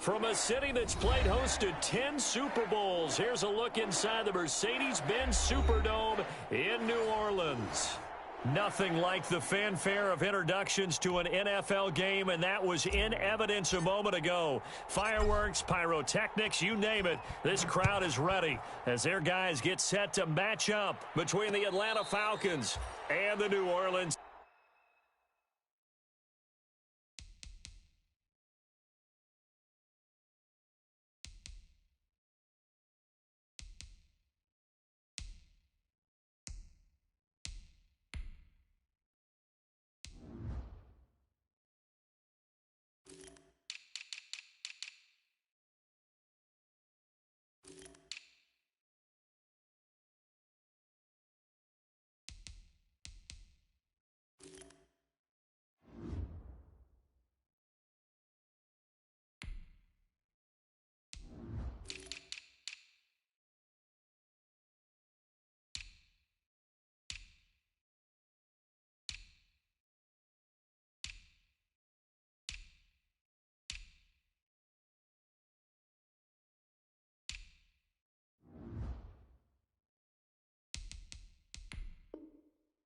From a city that's played host to 10 Super Bowls, here's a look inside the Mercedes-Benz Superdome in New Orleans. Nothing like the fanfare of introductions to an NFL game, and that was in evidence a moment ago. Fireworks, pyrotechnics, you name it. This crowd is ready as their guys get set to match up between the Atlanta Falcons and the New Orleans.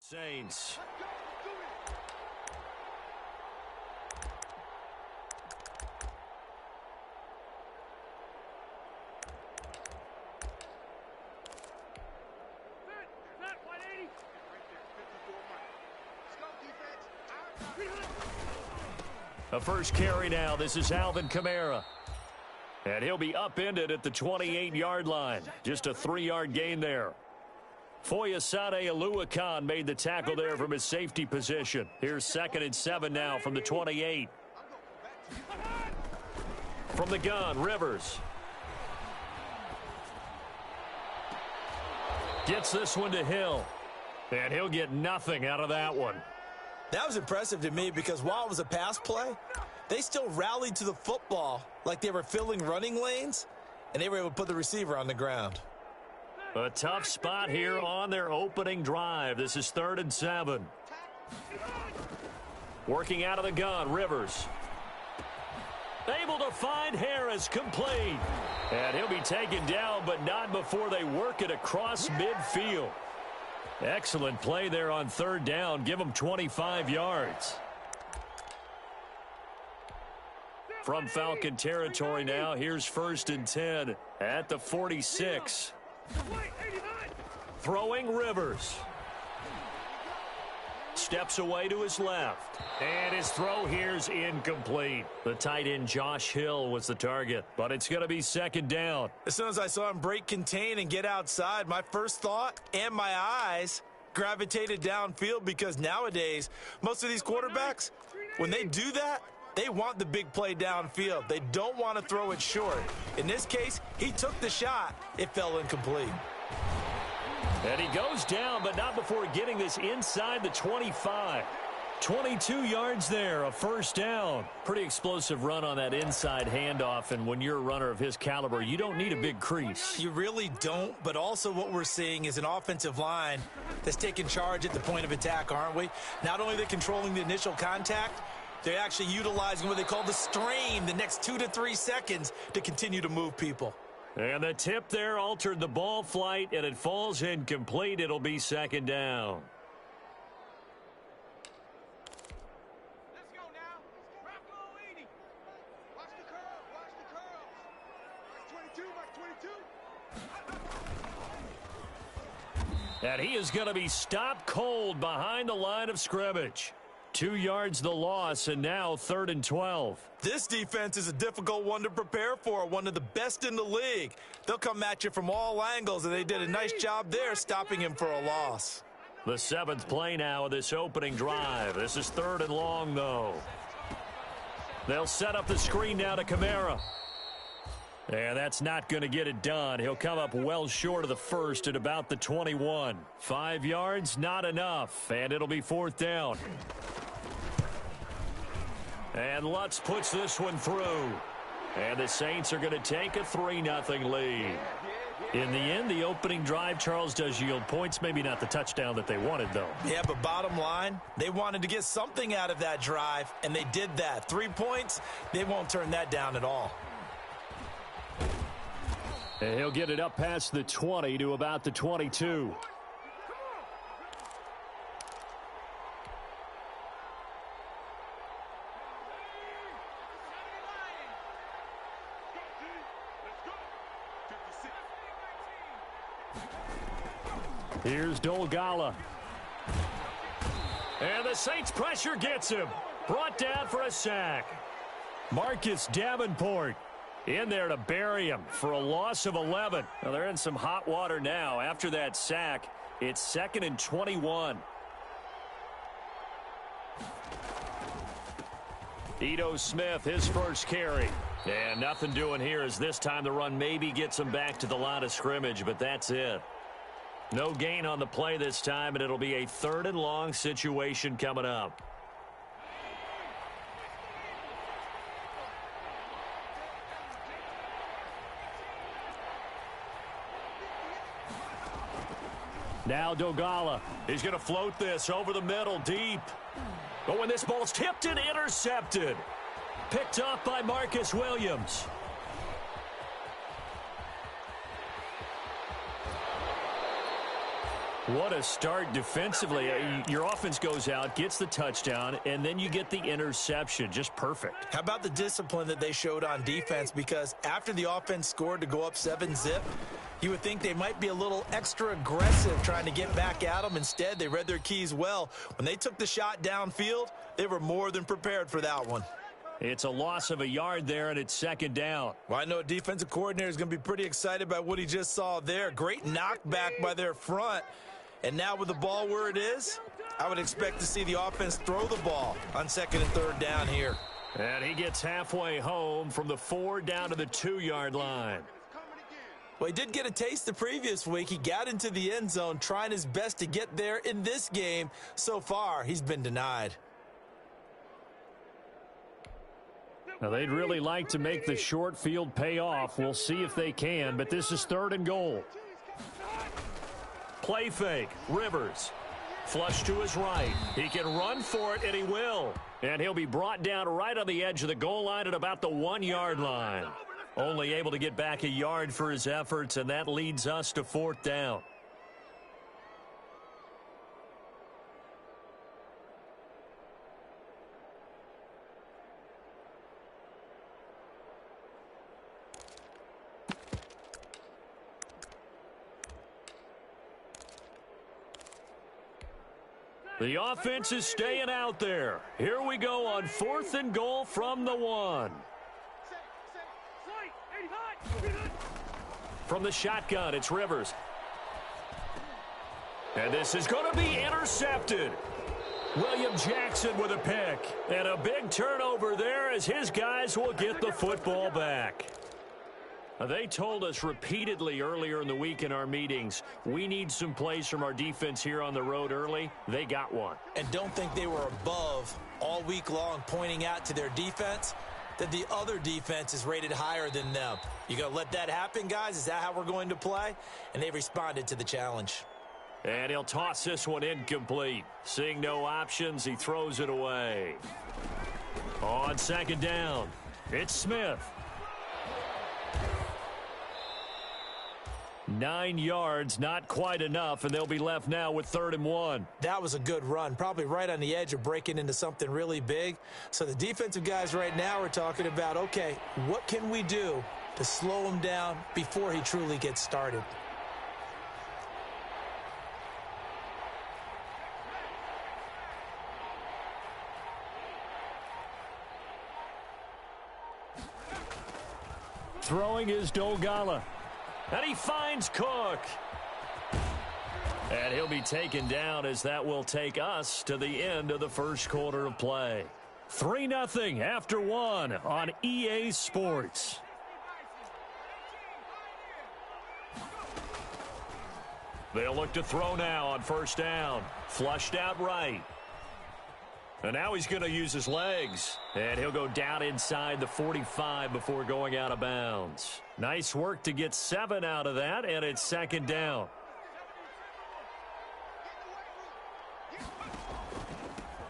Saints. A first carry now. This is Alvin Kamara. And he'll be upended at the 28-yard line. Just a 3-yard gain there. Foyesade Oluwakan made the tackle there from his safety position. Here's 2nd and 7 now from the 28. From the gun, Rivers. Gets this one to Hill. And he'll get nothing out of that one. That was impressive to me because while it was a pass play, they still rallied to the football like they were filling running lanes, and they were able to put the receiver on the ground. A tough spot here on their opening drive. This is 3rd and 7. Working out of the gun, Rivers. Able to find Harris, complete. And he'll be taken down, but not before they work it across midfield. Excellent play there on 3rd down. Give them 25 yards. From Falcon territory now, here's 1st and 10 at the 46. Throwing Rivers. Steps away to his left. And his throw here's incomplete. The tight end Josh Hill was the target, but it's going to be 2nd down. As soon as I saw him break contain and get outside, my first thought and my eyes gravitated downfield because nowadays, most of these quarterbacks, when they do that, they want the big play downfield. They don't want to throw it short. In this case, he took the shot. It fell incomplete. And he goes down, but not before getting this inside the 25. 22 yards there, a 1st down. Pretty explosive run on that inside handoff, and when you're a runner of his caliber, you don't need a big crease. You really don't, but also what we're seeing is an offensive line that's taking charge at the point of attack, aren't we? Not only are they controlling the initial contact, they're actually utilizing what they call the strain the next 2 to 3 seconds to continue to move people. And the tip there altered the ball flight, and it falls incomplete. It'll be 2nd down. Let's go now. Rocco 80. Watch the curl. Watch the curl. Watch 22. Watch 22. And he is going to be stopped cold behind the line of scrimmage. 2 yards the loss, and now 3rd and 12. This defense is a difficult one to prepare for, one of the best in the league. They'll come at you from all angles, and they did a nice job there stopping him for a loss. The 7th play now of this opening drive. This is 3rd and long, though. They'll set up the screen now to Kamara. And that's not going to get it done. He'll come up well short of the 1st at about the 21. 5 yards, not enough, and it'll be 4th down. And Lutz puts this one through. And the Saints are going to take a 3-0 lead. In the end, the opening drive, Charles, does yield points. Maybe not the touchdown that they wanted, though. Yeah, but bottom line, they wanted to get something out of that drive, and they did that. 3 points, they won't turn that down at all. And he'll get it up past the 20 to about the 22. Here's Dolgala. And the Saints pressure gets him. Brought down for a sack. Marcus Davenport in there to bury him for a loss of 11. Well, they're in some hot water now. After that sack, it's 2nd and 21. Ito Smith, his first carry. And nothing doing here as this time the run maybe gets him back to the line of scrimmage, but that's it. No gain on the play this time, and it'll be a 3rd and long situation coming up. Now Dogala. He's going to float this over the middle deep. But when this ball's tipped and intercepted. Picked up by Marcus Williams. What a start defensively. Your offense goes out, gets the touchdown, and then you get the interception. Just perfect. How about the discipline that they showed on defense? Because after the offense scored to go up 7-zip, you would think they might be a little extra aggressive trying to get back at them. Instead, they read their keys well. When they took the shot downfield, they were more than prepared for that one. It's a loss of a yard there, and it's 2nd down. Well, I know a defensive coordinator is going to be pretty excited by what he just saw there. Great knockback by their front. And now with the ball where it is, I would expect to see the offense throw the ball on 2nd and 3rd down here. And he gets halfway home from the 4 down to the 2-yard line. Well, he did get a taste the previous week. He got into the end zone trying his best to get there in this game. So far, he's been denied. Now, they'd really like to make the short field pay off. We'll see if they can, but this is 3rd and goal. Play fake. Rivers. Flush to his right. He can run for it, and he will. And he'll be brought down right on the edge of the goal line at about the 1-yard line. Only able to get back a yard for his efforts, and that leads us to 4th down. The offense is staying out there. Here we go on 4th and goal from the 1. From the shotgun, it's Rivers. And this is going to be intercepted. William Jackson with a pick. And a big turnover there as his guys will get the football back. They told us repeatedly earlier in the week in our meetings, we need some plays from our defense here on the road early. They got one. And don't think they were above all week long pointing out to their defense that the other defense is rated higher than them. You going to let that happen, guys? Is that how we're going to play? And they responded to the challenge. And he'll toss this one incomplete. Seeing no options, he throws it away. On 2nd down, it's Smith. 9 yards, not quite enough, and they'll be left now with 3rd and 1. That was a good run, probably right on the edge of breaking into something really big. So the defensive guys right now are talking about, okay, what can we do to slow him down before he truly gets started? Throwing is Dolgala. And he finds Cook. And he'll be taken down as that will take us to the end of the first quarter of play. 3-0 after 1 on EA Sports. They'll look to throw now on 1st down. Flushed out right. And now he's going to use his legs. And he'll go down inside the 45 before going out of bounds. Nice work to get 7 out of that, and it's 2nd down.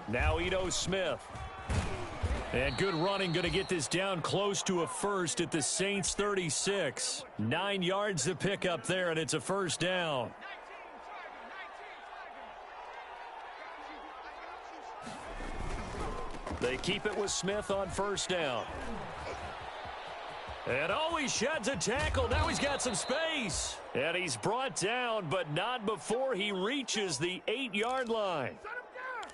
Now Ito Smith. And good running, going to get this down close to a first at the Saints 36. 9 yards to pick up there, and it's a first down. They keep it with Smith on first down. And he sheds a tackle. Now he's got some space. And he's brought down, but not before he reaches the 8-yard line.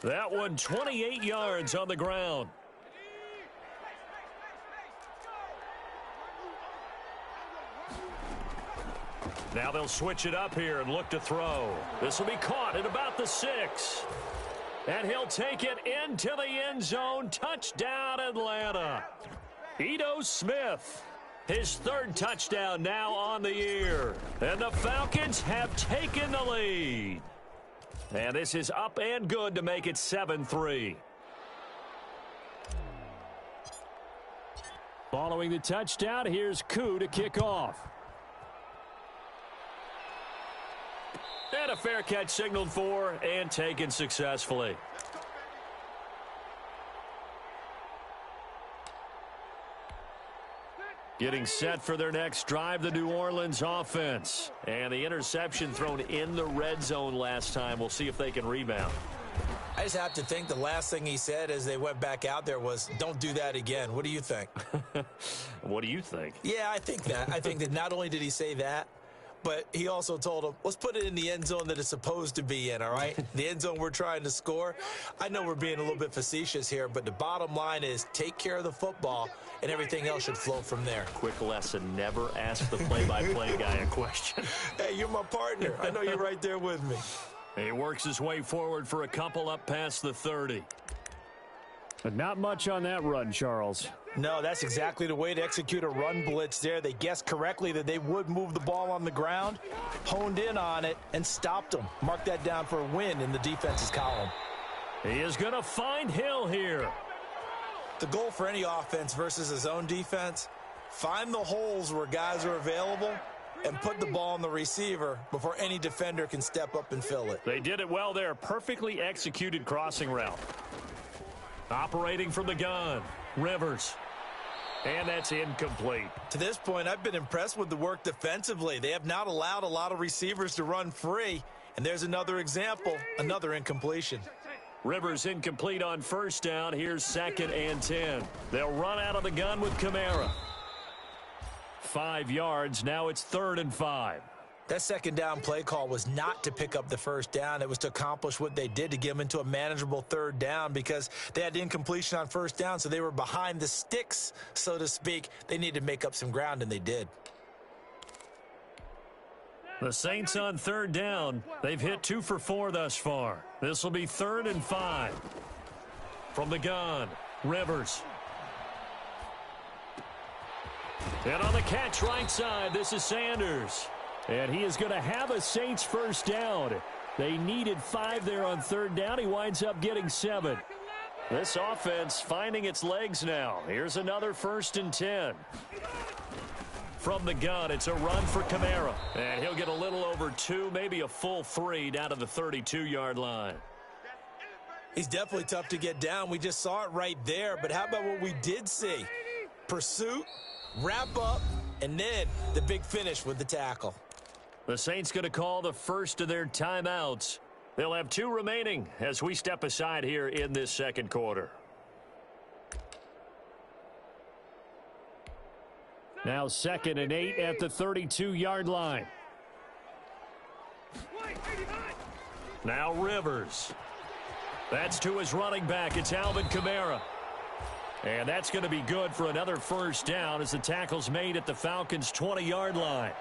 That one 28 yards on the ground. Now they'll switch it up here and look to throw. This will be caught at about the 6. And he'll take it into the end zone. Touchdown, Atlanta. Ito Smith, his 3rd touchdown now on the year. And the Falcons have taken the lead. And this is up and good to make it 7-3. Following the touchdown, here's Koo to kick off. And a fair catch signaled for and taken successfully. Getting set for their next drive, the New Orleans offense. And the interception thrown in the red zone last time. We'll see if they can rebound. I just have to think the last thing he said as they went back out there was, don't do that again. What do you think? What do you think? Yeah, I think that. I think that not only did he say that, but he also told him, let's put it in the end zone that it's supposed to be in, all right? The end zone we're trying to score. I know we're being a little bit facetious here, but the bottom line is take care of the football, and everything else should flow from there. Quick lesson, never ask the play-by-play guy a question. Hey, you're my partner. I know you're right there with me. He works his way forward for a couple up past the 30. But not much on that run, Charles. No, that's exactly the way to execute a run blitz there. They guessed correctly that they would move the ball on the ground, honed in on it, and stopped them. Mark that down for a win in the defense's column. He is going to find Hill here. The goal for any offense versus his own defense, find the holes where guys are available and put the ball on the receiver before any defender can step up and fill it. They did it well there. Perfectly executed crossing route. Operating from the gun, Rivers. And that's incomplete. To this point, I've been impressed with the work defensively. They have not allowed a lot of receivers to run free. And there's another example, another incompletion. Rivers incomplete on first down. Here's 2nd and 10. They'll run out of the gun with Kamara. 5 yards. Now it's 3rd and 5. That 2nd down play call was not to pick up the first down. It was to accomplish what they did to get them into a manageable 3rd down because they had incompletion on first down, so they were behind the sticks, so to speak. They needed to make up some ground, and they did. The Saints on 3rd down. They've hit 2 for 4 thus far. This will be 3rd and 5. From the gun, Rivers. And on the catch right side, this is Sanders. And he is going to have a Saints first down. They needed 5 there on 3rd down. He winds up getting 7. This offense finding its legs now. Here's another 1st and 10. From the gun, it's a run for Kamara. And he'll get a little over 2, maybe a full 3 down to the 32-yard line. He's definitely tough to get down. We just saw it right there. But how about what we did see? Pursuit, wrap up, and then the big finish with the tackle. The Saints going to call the first of their timeouts. They'll have 2 remaining as we step aside here in this 2nd quarter. Now 2nd and 8 at the 32-yard line. Now Rivers. That's to his running back. It's Alvin Kamara. And that's going to be good for another first down as the tackle's made at the Falcons' 20-yard line.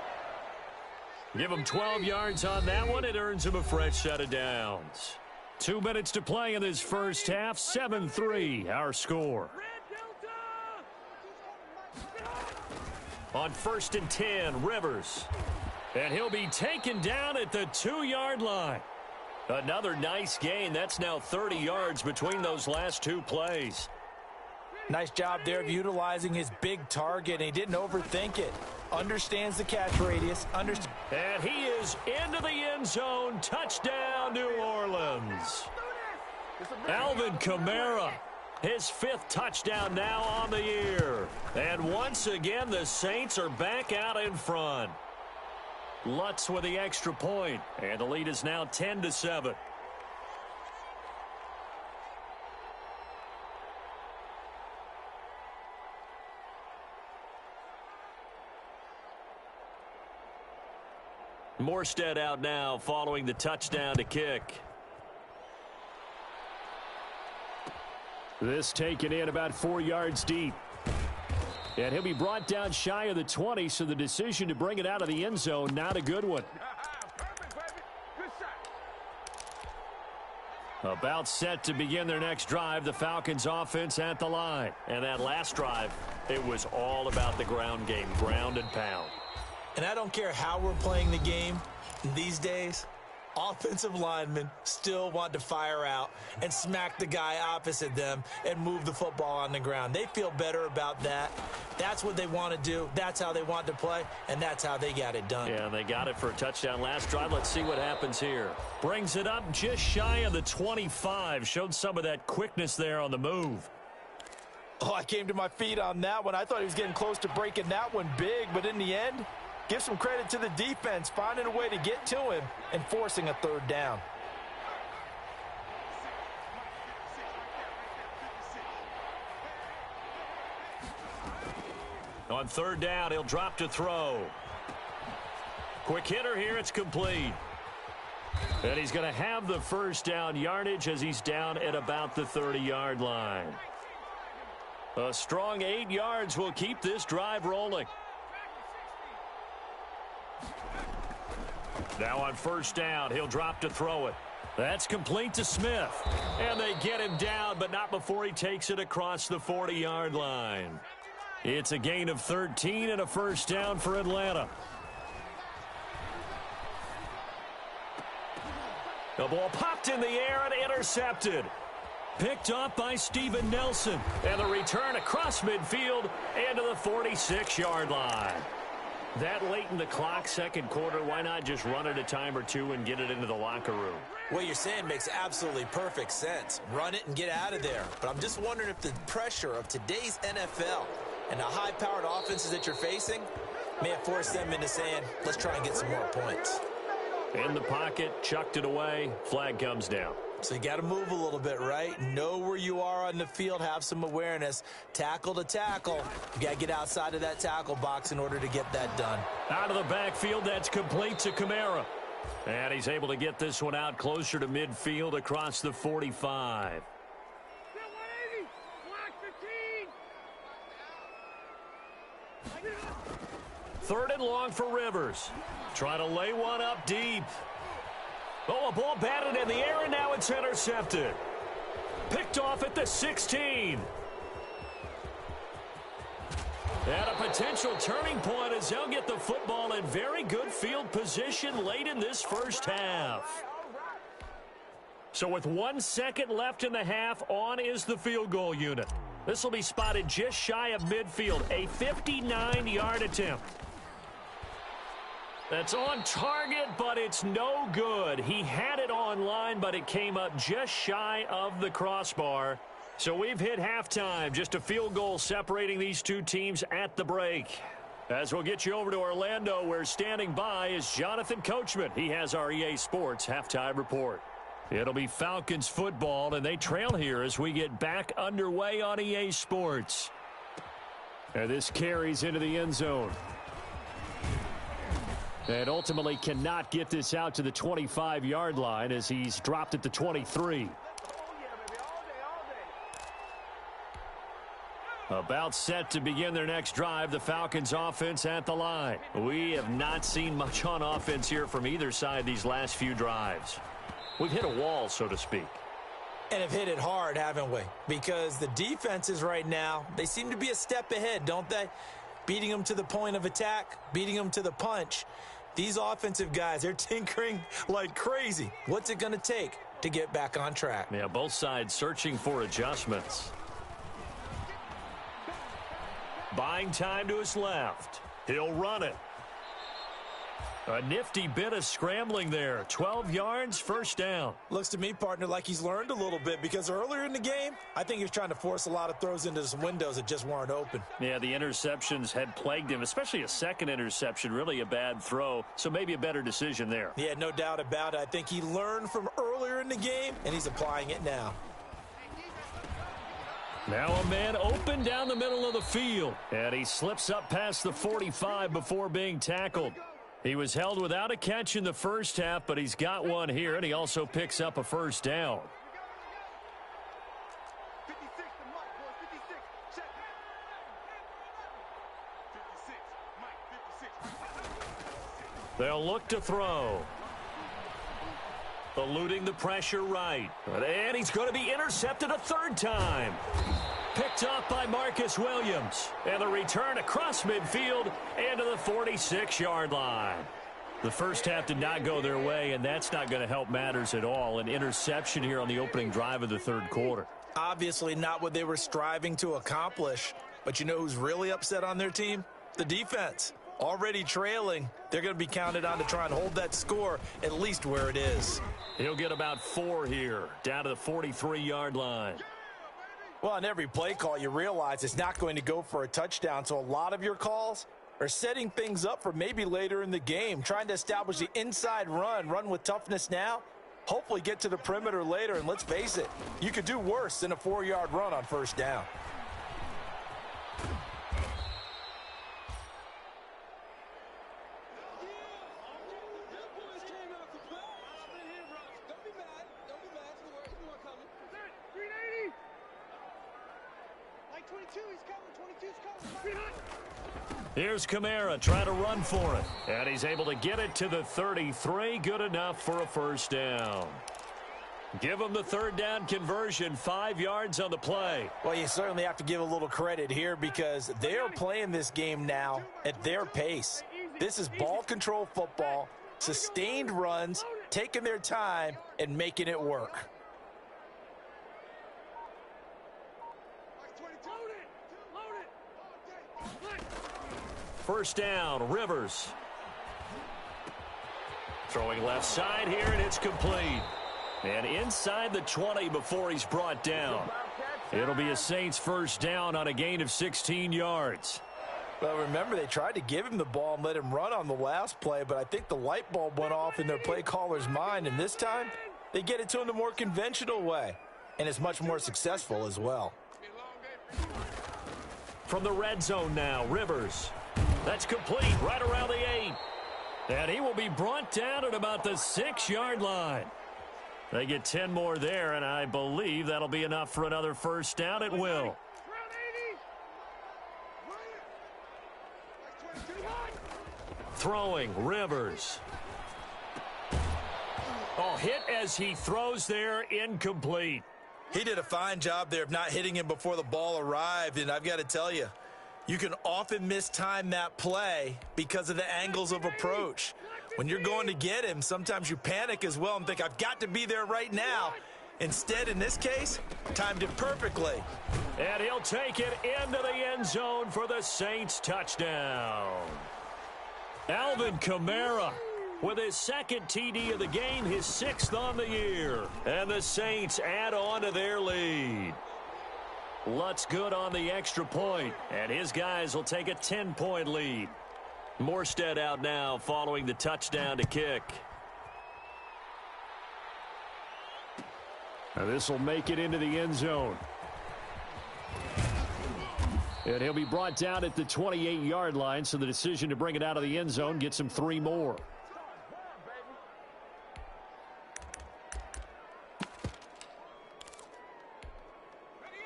Give him 12 yards on that one. It earns him a fresh set of downs. 2 minutes to play in this first half. 7-3, our score. On 1st and 10, Rivers. And he'll be taken down at the 2-yard line. Another nice gain. That's now 30 yards between those last 2 plays. Nice job there of utilizing his big target, and he didn't overthink it. Understands the catch radius. And he is into the end zone. Touchdown, New Orleans. Alvin Kamara His 5th touchdown now on the year. And once again, the Saints are back out in front. Lutz with the extra point, and the lead is now 10-7. Morstead out now following the touchdown to kick. This taken in about 4 yards deep. And he'll be brought down shy of the 20, so the decision to bring it out of the end zone, not a good one. About set to begin their next drive, the Falcons offense at the line. And that last drive, it was all about the ground game, ground and pound. And I don't care how we're playing the game these days, offensive linemen still want to fire out and smack the guy opposite them and move the football on the ground. They feel better about that. That's what they want to do. That's how they want to play, and that's how they got it done. Yeah, and they got it for a touchdown last drive. Let's see what happens here. Brings it up just shy of the 25. Showed some of that quickness there on the move. Oh, I came to my feet on that one. I thought he was getting close to breaking that one big, but in the end, give some credit to the defense, finding a way to get to him and forcing a 3rd down. On 3rd down, he'll drop to throw. Quick hitter here, it's complete. And he's going to have the 1st down yardage as he's down at about the 30-yard line. A strong 8 yards will keep this drive rolling. Now on 1st down, he'll drop to throw it. That's complete to Smith. And they get him down, but not before he takes it across the 40-yard line. It's a gain of 13 and a 1st down for Atlanta. The ball popped in the air and intercepted. Picked up by Steven Nelson. And the return across midfield and to the 46-yard line. That late in the clock, 2nd quarter, why not just run it a time or two and get it into the locker room? What you're saying makes absolutely perfect sense. Run it and get out of there. But I'm just wondering if the pressure of today's NFL and the high-powered offenses that you're facing may have forced them into saying, let's try and get some more points. In the pocket, chucked it away, flag comes down. So you got to move a little bit, right? Know where you are on the field, have some awareness. Tackle to tackle. You got to get outside of that tackle box in order to get that done. Out of the backfield, that's complete to Kamara. And he's able to get this one out closer to midfield across the 45. 3rd and long for Rivers. Trying to lay one up deep. Oh, a ball batted in the air, and now it's intercepted. Picked off at the 16. And a potential turning point as they'll get the football in very good field position late in this 1st half. So with 1 second left in the half, on is the field goal unit. This will be spotted just shy of midfield, a 59-yard attempt. That's on target, but it's no good. He had it on line, but it came up just shy of the crossbar. So we've hit halftime. Just a field goal separating these two teams at the break. As we'll get you over to Orlando, where standing by is Jonathan Coachman. He has our EA Sports halftime report. It'll be Falcons football, and they trail here as we get back underway on EA Sports. And this carries into the end zone. And ultimately cannot get this out to the 25-yard line as he's dropped at the 23. About set to begin their next drive, the Falcons offense at the line. We have not seen much on offense here from either side these last few drives. We've hit a wall, so to speak. And have hit it hard, haven't we? Because the defenses right now, they seem to be a step ahead, don't they? Beating them to the point of attack, beating them to the punch. These offensive guys, they're tinkering like crazy. What's it going to take to get back on track? Yeah, both sides searching for adjustments. Buying time to his left. He'll run it. A nifty bit of scrambling there. 12 yards, first down. Looks to me, partner, like he's learned a little bit because earlier in the game, I think he was trying to force a lot of throws into some windows that just weren't open. Yeah, the interceptions had plagued him, especially a second interception, really a bad throw, so maybe a better decision there. Yeah, no doubt about it. I think he learned from earlier in the game, and he's applying it now. Now a man open down the middle of the field, and he slips up past the 45 before being tackled. He was held without a catch in the first half, but he's got one here, and he also picks up a first down. 56 to Mike, boys. 56. Check it. 56. Mike, 56. They'll look to throw. Eluding the pressure right. And he's going to be intercepted a third time. Picked up by Marcus Williams. And the return across midfield and to the 46-yard line. The first half did not go their way, and that's not going to help matters at all. An interception here on the opening drive of the third quarter. Obviously not what they were striving to accomplish. But you know who's really upset on their team? The defense. Already trailing. They're going to be counted on to try and hold that score at least where it is. He'll get about 4 here, down to the 43-yard line. Well, on every play call, you realize it's not going to go for a touchdown, so a lot of your calls are setting things up for maybe later in the game, trying to establish the inside run with toughness now, hopefully get to the perimeter later, and let's face it, you could do worse than a 4-yard run on first down. Here's Kamara trying to run for it. And he's able to get it to the 33. Good enough for a first down. Give them the third down conversion. 5 yards on the play. Well, you certainly have to give a little credit here because they are playing this game now at their pace. This is ball control football, sustained runs, taking their time, and making it work. First down, Rivers. Throwing left side here, and it's complete. And inside the 20 before he's brought down. It'll be a Saints first down on a gain of 16 yards. Well, remember, they tried to give him the ball and let him run on the last play, but I think the light bulb went off in their play caller's mind, and this time they get it to him the more conventional way, and it's much more successful as well. From the red zone now, Rivers. That's complete right around the 8. And he will be brought down at about the 6-yard line. They get 10 more there, and I believe that'll be enough for another first down at will. Throwing, Rivers. Oh, hit as he throws there, incomplete. He did a fine job there of not hitting him before the ball arrived, and I've got to tell you, you can often mistime that play because of the angles of approach. When you're going to get him, sometimes you panic as well and think, I've got to be there right now. Instead, in this case, timed it perfectly. And he'll take it into the end zone for the Saints touchdown. Alvin Kamara with his second TD of the game, his 6th on the year. And the Saints add on to their lead. Lutz good on the extra point, and his guys will take a 10-point lead. Morstead out now following the touchdown to kick. Now this will make it into the end zone. And he'll be brought down at the 28-yard line, so the decision to bring it out of the end zone gets him 3 more.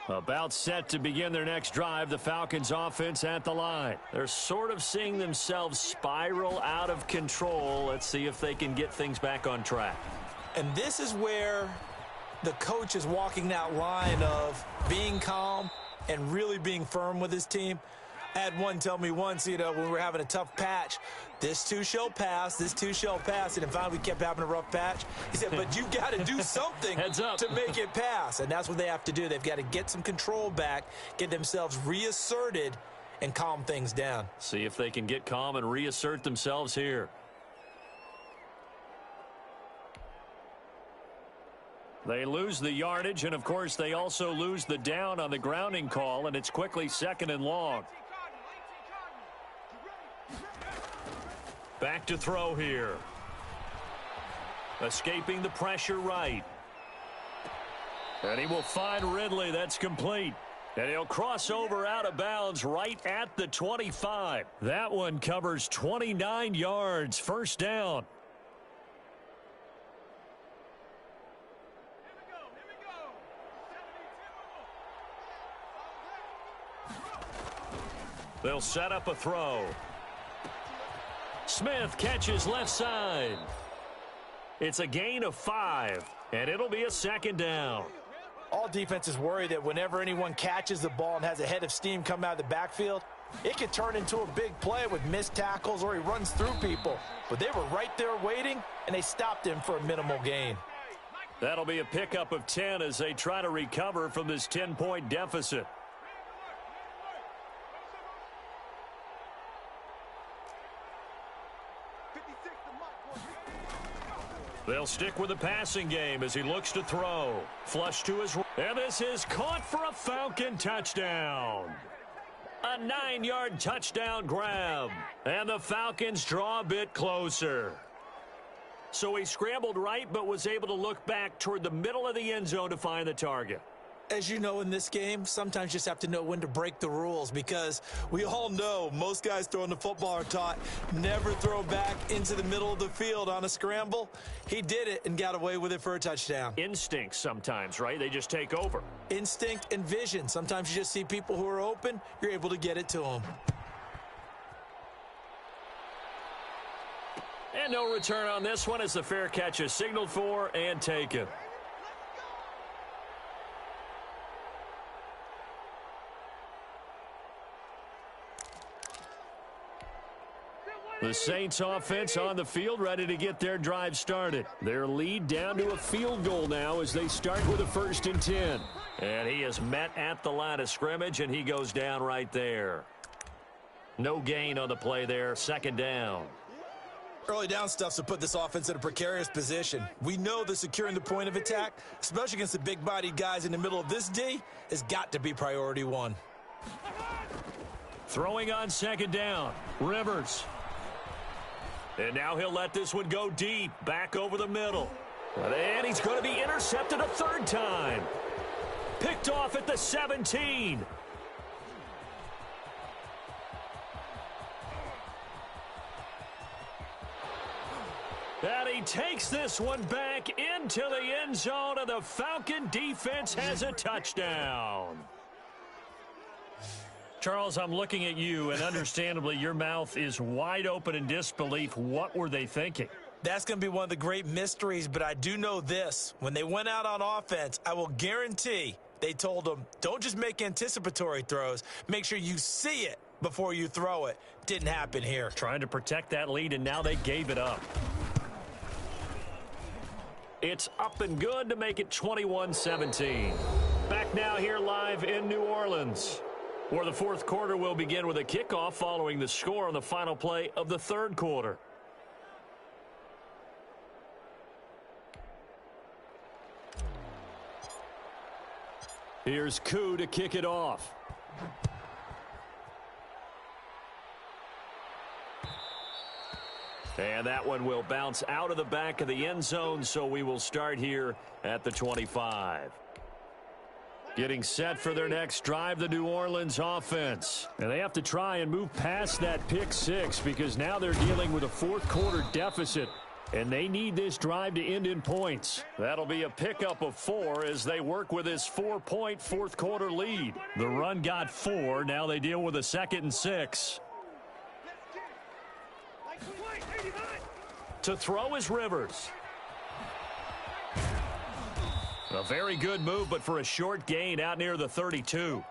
About set to begin their next drive, the Falcons offense at the line. They're sort of seeing themselves spiral out of control. Let's see if they can get things back on track. And this is where the coach is walking that line of being calm and really being firm with his team. I had one tell me once, when we were having a tough patch, this too shall pass, this too shall pass. And finally we kept having a rough patch. He said, but you've got to do something to make it pass. And that's what they have to do. They've got to get some control back, get themselves reasserted, and calm things down. See if they can get calm and reassert themselves here. They lose the yardage, and, of course, they also lose the down on the grounding call, and it's quickly 2nd and long. Back to throw here. Escaping the pressure right. And he will find Ridley. That's complete. And he'll cross over out of bounds right at the 25. That one covers 29 yards. First down. They'll set up a throw. Smith catches left side. It's a gain of 5, and it'll be a 2nd down. All defenses worry that whenever anyone catches the ball and has a head of steam come out of the backfield, it could turn into a big play with missed tackles or he runs through people. But they were right there waiting, and they stopped him for a minimal gain. That'll be a pickup of 10 as they try to recover from this 10-point deficit. They'll stick with the passing game as he looks to throw. Flush to his... And this is caught for a Falcon touchdown. A 9-yard touchdown grab. And the Falcons draw a bit closer. So he scrambled right but was able to look back toward the middle of the end zone to find the target. As you know, in this game, sometimes you just have to know when to break the rules because we all know most guys throwing the football are taught never throw back into the middle of the field on a scramble. He did it and got away with it for a touchdown. Instinct sometimes, right? They just take over. Instinct and vision. Sometimes you just see people who are open, you're able to get it to them. And no return on this one as the fair catch is signaled for and taken. The Saints offense on the field ready to get their drive started. Their lead down to a field goal now as they start with a 1st and 10. And he is met at the line of scrimmage, and he goes down right there. No gain on the play there. 2nd down. Early down stuff's to put this offense in a precarious position. We know that securing the point of attack, especially against the big-bodied guys in the middle of this D, has got to be priority 1. Throwing on 2nd down. Rivers. And now he'll let this one go deep, back over the middle. And he's going to be intercepted a 3rd time. Picked off at the 17. And he takes this one back into the end zone, and the Falcon defense has a touchdown. Charles, I'm looking at you, and understandably, your mouth is wide open in disbelief. What were they thinking? That's going to be one of the great mysteries, but I do know this. When they went out on offense, I will guarantee they told them, don't just make anticipatory throws. Make sure you see it before you throw it. Didn't happen here. Trying to protect that lead, and now they gave it up. It's up and good to make it 21-17. Back now here live in New Orleans, where the 4th quarter will begin with a kickoff following the score on the final play of the 3rd quarter. Here's Koo to kick it off. And that one will bounce out of the back of the end zone, so we will start here at the 25. Getting set for their next drive, the New Orleans offense. And they have to try and move past that pick 6 because now they're dealing with a 4th quarter deficit. And they need this drive to end in points. That'll be a pickup of 4 as they work with this 4-point 4th quarter lead. The run got 4. Now they deal with a 2nd and 6. To throw is Rivers. A very good move, but for a short gain out near the 32.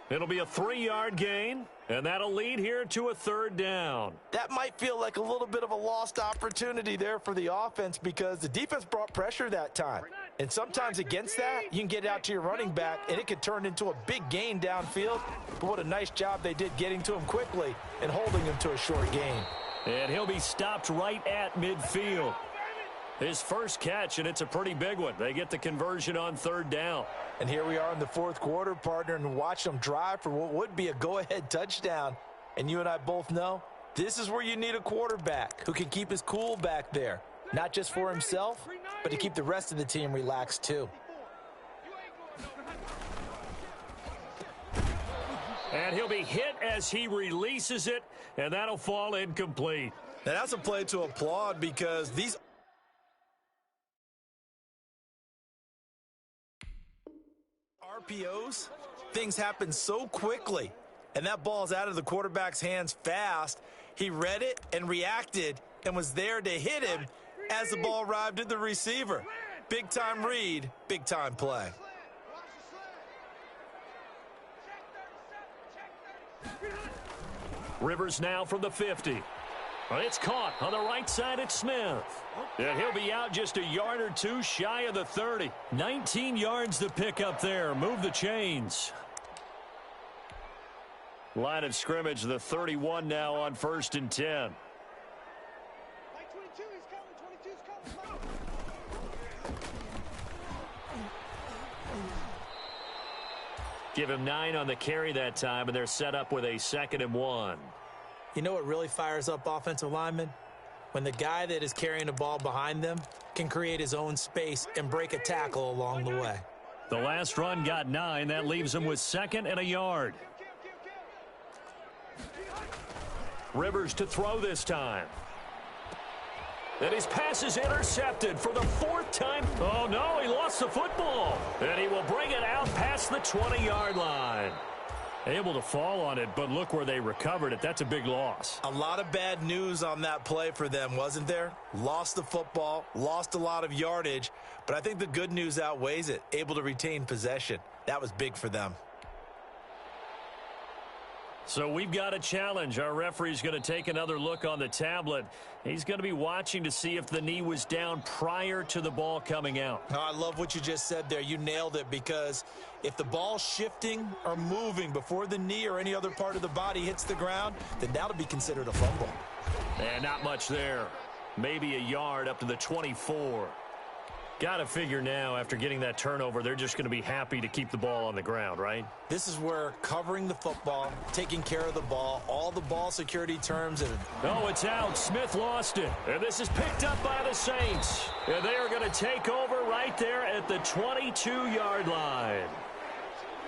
It'll be a 3-yard gain, and that'll lead here to a 3rd down. That might feel like a little bit of a lost opportunity there for the offense because the defense brought pressure that time. And sometimes against that, you can get out to your running back, and it could turn into a big gain downfield. But what a nice job they did getting to him quickly and holding him to a short gain. And he'll be stopped right at midfield. His first catch, and it's a pretty big one. They get the conversion on third down. And here we are in the fourth quarter, partner, and watch them drive for what would be a go-ahead touchdown. And you and I both know this is where you need a quarterback who can keep his cool back there. Not just for himself, but to keep the rest of the team relaxed too. And he'll be hit as he releases it, and that'll fall incomplete. And that's a play to applaud because these RPOs, things happen so quickly. And that ball's out of the quarterback's hands fast. He read it and reacted and was there to hit him as the ball arrived at the receiver. Big-time read, big-time play. Rivers now from the 50. It's caught on the right side at Smith. And he'll be out just a yard or two shy of the 30. 19 yards to pick up there. Move the chains. Line of scrimmage, the 31 now on 1st and 10. Give him 9 on the carry that time, and they're set up with a 2nd and 1. You know what really fires up offensive linemen? When the guy that is carrying the ball behind them can create his own space and break a tackle along the way. The last run got 9. That leaves him with 2nd and a yard. Rivers to throw this time. And his pass is intercepted for the 4th time. Oh, no, he lost the football. And he will bring it out past the 20-yard line. Able to fall on it, but look where they recovered it. That's a big loss. A lot of bad news on that play for them, wasn't there? Lost the football, lost a lot of yardage, but I think the good news outweighs it. Able to retain possession. That was big for them. So we've got a challenge. Our referee's going to take another look on the tablet. He's going to be watching to see if the knee was down prior to the ball coming out. Oh, I love what you just said there. You nailed it, because if the ball's shifting or moving before the knee or any other part of the body hits the ground, then that'll be considered a fumble. And not much there. Maybe a yard up to the 24. Got to figure now, after getting that turnover, they're just going to be happy to keep the ball on the ground, right? This is where covering the football, taking care of the ball, all the ball security terms. Oh, it's out. Smith lost it. And this is picked up by the Saints. And they are going to take over right there at the 22-yard line.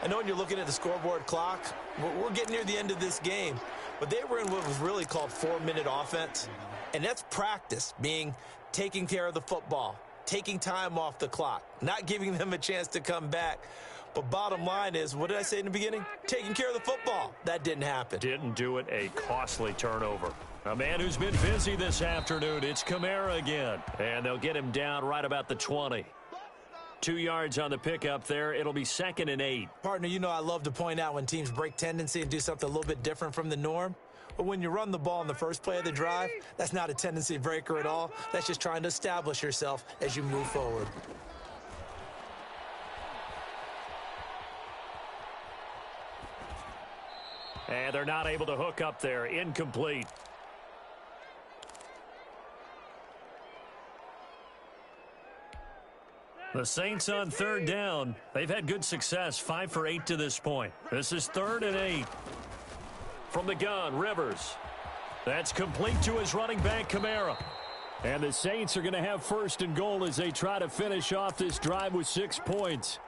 I know when you're looking at the scoreboard clock, we're getting near the end of this game. But they were in what was really called 4-minute offense. And that's practice, being taking care of the football, taking time off the clock, not giving them a chance to come back. But bottom line is, what did I say in the beginning? Taking care of the football. That didn't happen. Didn't do it. A costly turnover. A man who's been busy this afternoon. It's Kamara again. And they'll get him down right about the 20. 2 yards on the pickup there. It'll be 2nd and 8. Partner, you know I love to point out when teams break tendency and do something a little bit different from the norm. But when you run the ball in the first play of the drive, that's not a tendency breaker at all. That's just trying to establish yourself as you move forward. And they're not able to hook up there. Incomplete. The Saints on 3rd down. They've had good success, 5 for 8 to this point. This is 3rd and 8. From the gun, Rivers. That's complete to his running back, Kamara. And the Saints are going to have 1st and goal as they try to finish off this drive with 6 points.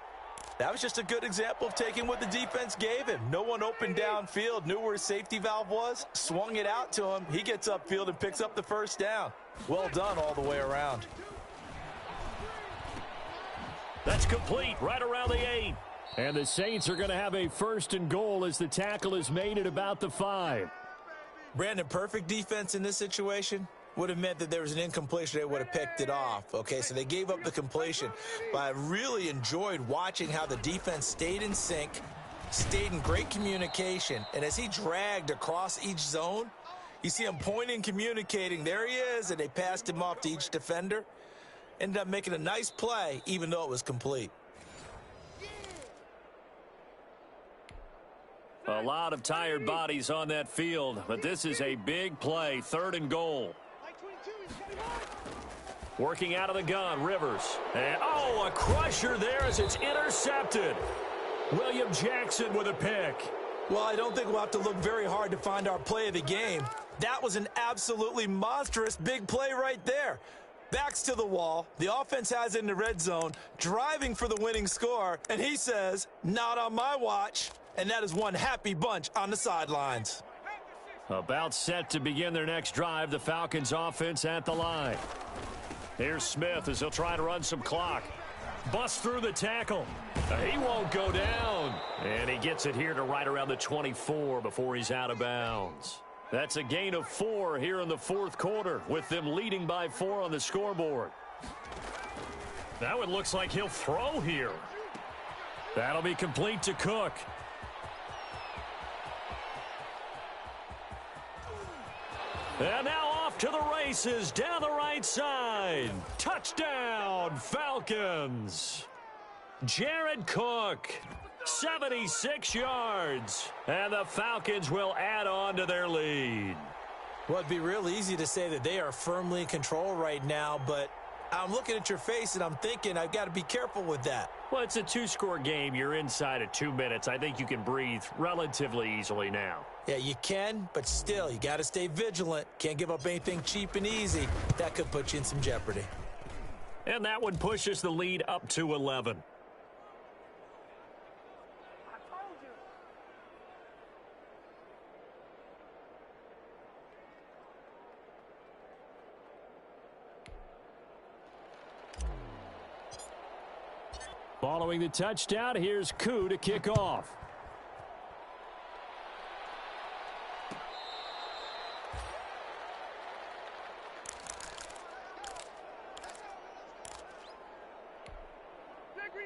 That was just a good example of taking what the defense gave him. No one open downfield, knew where his safety valve was, swung it out to him. He gets upfield and picks up the 1st down. Well done all the way around. That's complete right around the 8. And the Saints are going to have a 1st and goal as the tackle is made at about the 5. Brandon, perfect defense in this situation would have meant that there was an incompletion. They would have picked it off. Okay, so they gave up the completion. But I really enjoyed watching how the defense stayed in sync, stayed in great communication. And as he dragged across each zone, you see him pointing, communicating. There he is, and they passed him off to each defender. Ended up making a nice play, even though it was complete. A lot of tired bodies on that field, but this is a big play, 3rd and goal. Working out of the gun, Rivers. And, oh, a crusher there as it's intercepted. William Jackson with a pick. Well, I don't think we'll have to look very hard to find our play of the game. That was an absolutely monstrous big play right there. Backs to the wall. The offense has it in the red zone, driving for the winning score. And he says, not on my watch. And that is one happy bunch on the sidelines. About set to begin their next drive, the Falcons offense at the line. Here's Smith as he'll try to run some clock. Bust through the tackle. He won't go down. And he gets it here to right around the 24 before he's out of bounds. That's a gain of 4 here in the fourth quarter, with them leading by 4 on the scoreboard. That one looks like he'll throw here. That'll be complete to Cook. And now off to the races down the right side. Touchdown, Falcons. Jared Cook, 76 yards. And the Falcons will add on to their lead. Well, it'd be real easy to say that they are firmly in control right now, but I'm looking at your face and I'm thinking I've got to be careful with that. Well, it's a 2-score game. You're inside of 2 minutes. I think you can breathe relatively easily now. Yeah, you can, but still, you got to stay vigilant. Can't give up anything cheap and easy. That could put you in some jeopardy. And that one pushes the lead up to 11. Following the touchdown, here's Koo to kick off.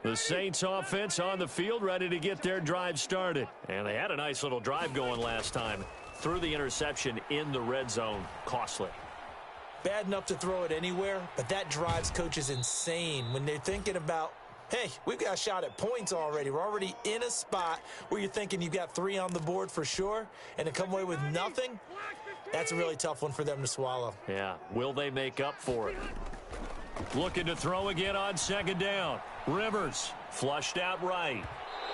The Saints offense on the field, ready to get their drive started. And they had a nice little drive going last time. Threw the interception in the red zone. Costly. Bad enough to throw it anywhere, but that drives coaches insane when they're thinking about, hey, we've got a shot at points already. We're already in a spot where you're thinking you've got 3 on the board for sure, and to come away with nothing, that's a really tough one for them to swallow. Yeah, will they make up for it? Looking to throw again on second down. Rivers flushed out right.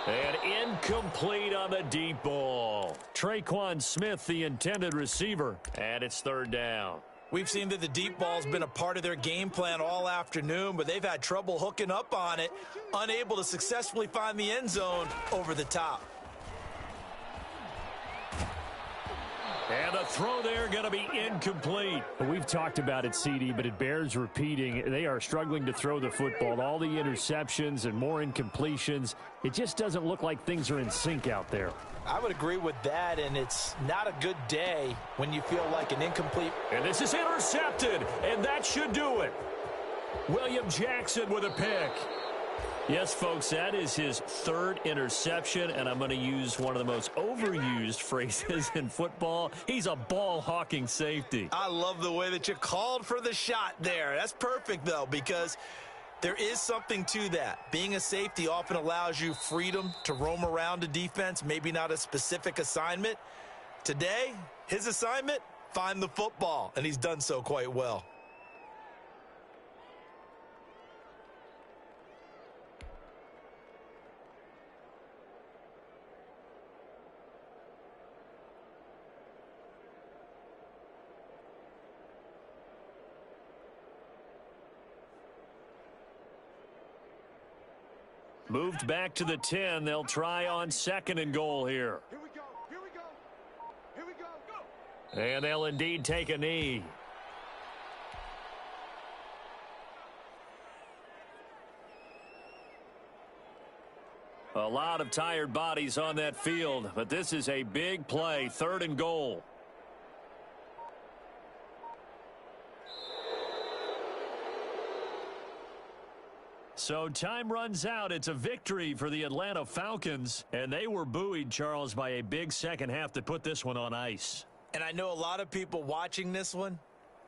And incomplete on the deep ball. Traquan Smith, the intended receiver, and it's third down. We've seen that the deep ball's been a part of their game plan all afternoon, but they've had trouble hooking up on it, unable to successfully find the end zone over the top. And the throw there going to be incomplete. We've talked about it, CD, but it bears repeating. They are struggling to throw the football. All the interceptions and more incompletions. It just doesn't look like things are in sync out there. I would agree with that, and it's not a good day when you feel like an incomplete. And this is intercepted, and that should do it. William Jackson with a pick. Yes, folks, that is his 3rd interception, and I'm going to use one of the most overused phrases in football. He's a ball-hawking safety. I love the way that you called for the shot there. That's perfect, though, because there is something to that. Being a safety often allows you freedom to roam around a defense, maybe not a specific assignment. Today, his assignment, find the football, and he's done so quite well. Moved back to the 10. They'll try on 2nd and goal here. Here we go. Here we go. Here we go. Go. And they'll indeed take a knee. A lot of tired bodies on that field, but this is a big play. 3rd and goal. So time runs out. It's a victory for the Atlanta Falcons, and they were buoyed, Charles, by a big second half that put this one on ice. And I know a lot of people watching this one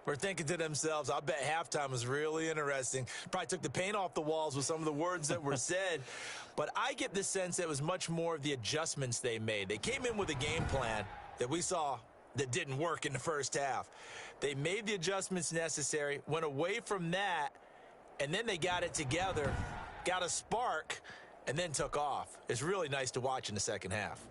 were thinking to themselves, I bet halftime was really interesting. Probably took the paint off the walls with some of the words that were said. But I get the sense that it was much more of the adjustments they made. They came in with a game plan that we saw that didn't work in the first half. They made the adjustments necessary, went away from that, and then they got it together, got a spark, and then took off. It's really nice to watch in the second half.